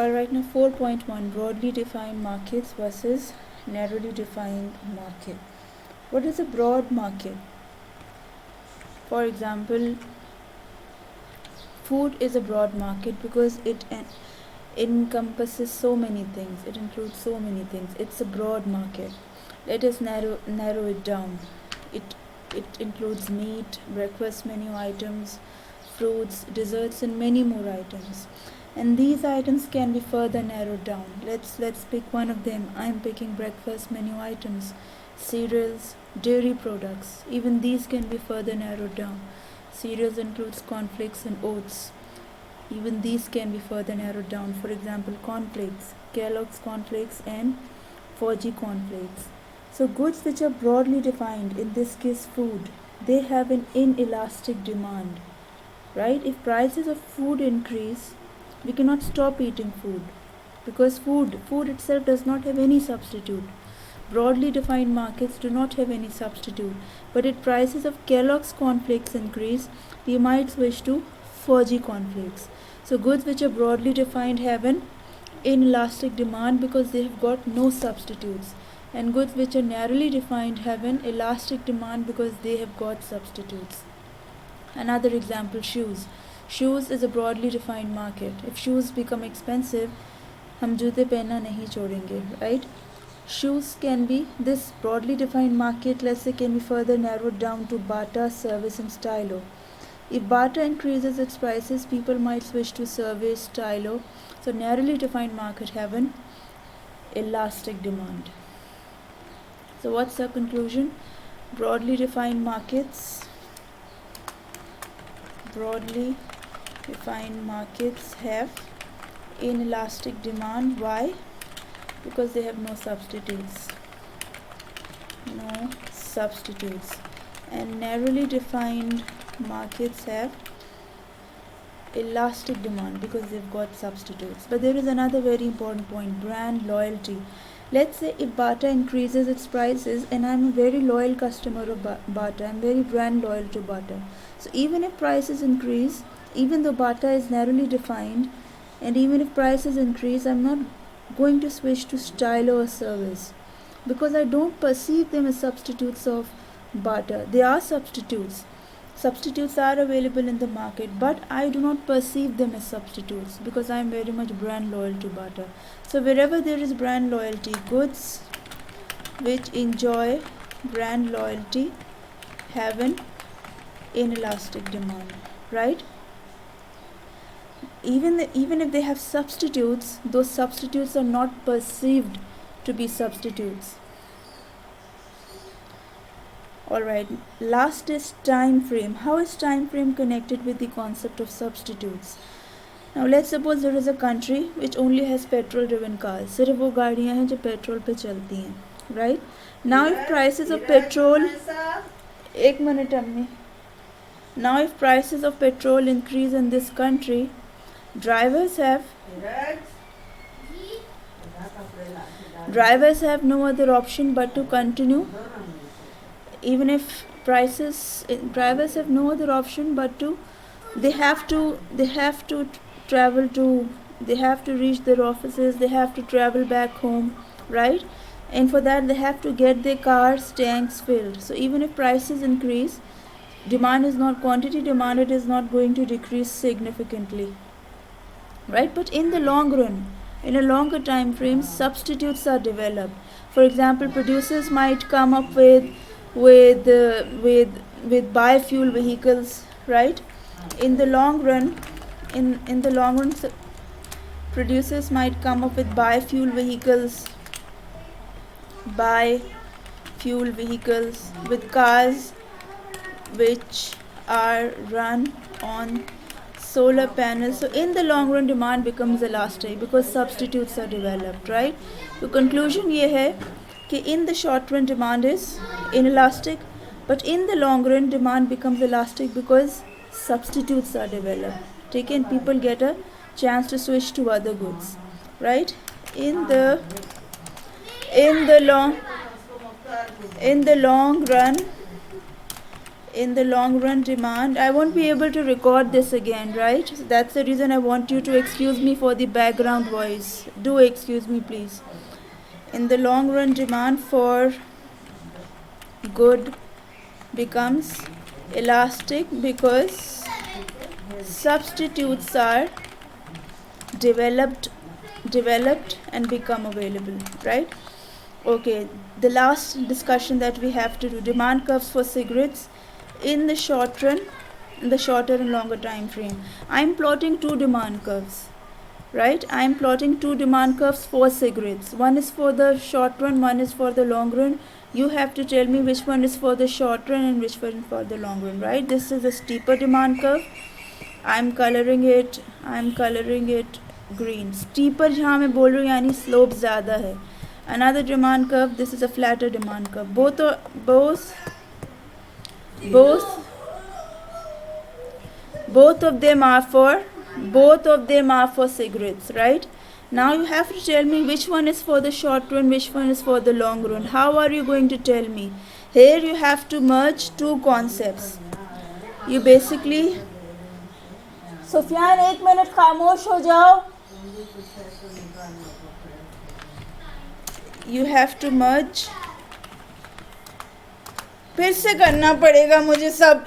Alright, now 4.1, broadly defined markets versus narrowly defined market. What is a broad market? For example, food is a broad market because it encompasses so many things. It includes so many things. It's a broad market. Let us narrow it down. It includes meat, breakfast menu items, fruits, desserts, and many more items. And these items can be further narrowed down. Let's pick one of them. I'm picking breakfast menu items, cereals, dairy products. Even these can be further narrowed down. Cereals includes cornflakes and oats. Even these can be further narrowed down. For example, cornflakes, Kellogg's cornflakes and Forgy cornflakes. So goods which are broadly defined, in this case food, they have an inelastic demand, right? If prices of food increase, we cannot stop eating food because food itself does not have any substitute. Broadly defined markets do not have any substitute. But if prices of Kellogg's cornflakes increase, we might switch to Forgy cornflakes. So goods which are broadly defined have an inelastic demand because they have got no substitutes. And goods which are narrowly defined have an elastic demand because they have got substitutes. Another example, shoes. Shoes is a broadly defined market. If shoes become expensive, हम जूते पहनना नहीं छोड़ेंगे, right? Shoes can be, this broadly defined market, let's say, can be further narrowed down to Bata, Service and Stylo. If Bata increases its prices, people might switch to Service, Stylo. So narrowly defined market have an elastic demand. So what's the conclusion? Broadly defined markets have inelastic demand. Why? Because they have no substitutes. And narrowly defined markets have elastic demand because they've got substitutes. But there is another very important point, brand loyalty. Let's say if Bata increases its prices and I'm a very loyal customer of Bata, I'm very brand loyal to Bata. So even if prices increase, even though Bata is narrowly defined, and even if prices increase, I'm not going to switch to Stylo or Service because I don't perceive them as substitutes of Bata. They are substitutes. Substitutes are available in the market, but I do not perceive them as substitutes because I am very much brand loyal to Bata. So wherever there is brand loyalty, goods which enjoy brand loyalty have an inelastic demand, right? Even if they have substitutes, those substitutes are not perceived to be substitutes. Alright, last is time frame. How is time frame connected with the concept of substitutes? Now let's suppose there is a country which only has petrol driven cars. सिर्फ वो गाड़ियाँ हैं जो petrol पे चलती हैं, right? Now if prices of petrol, एक minute अम्मी. Now if prices of petrol increase in this country, drivers have no other option but to continue. Even if drivers have no other option but to, they have to reach their offices, they have to travel back home, right? And for that they have to get their cars tanks filled. So even if prices increase, demand is not, quantity demanded is not going to decrease significantly, right? But in the long run, in a longer time frame, substitutes are developed. For example, producers might come up with biofuel vehicles, right? In the long run, producers might come up with biofuel vehicles with cars which are run on solar panels. So in the long run, demand becomes elastic because substitutes are developed, right? So conclusion ये है कि in the short run demand is inelastic, but in the long run demand becomes elastic because substitutes are developed. ठीक है, and people get a chance to switch to other goods, right? In the long run, in the long run demand. I won't be able to record this again, right? So that's the reason I want you to excuse me for the background voice. Do excuse me, please. In the long run, demand for good becomes elastic because substitutes are developed and become available, right? Okay, the last discussion that we have to do, demand curves for cigarettes in the short run, in the shorter and longer time frame. I'm plotting two demand curves, right? I'm plotting two demand curves for cigarettes. One is for the short run, one is for the long run. You have to tell me which one is for the short run and which one for the long run, right? This is a steeper demand curve. I'm coloring it green. Steeper जहाँ मैं बोल रही हूँ यानी slope ज़्यादा है. Another demand curve, this is a flatter demand curve. Both of them are for cigarettes, right? Now you have to tell me which one is for the short run, which one is for the long run. How are you going to tell me? Here you have to merge two concepts. You basically, Sufiyan 1 minute खामोश हो जाओ. You have to merge. फिर से करना पड़ेगा मुझे सब.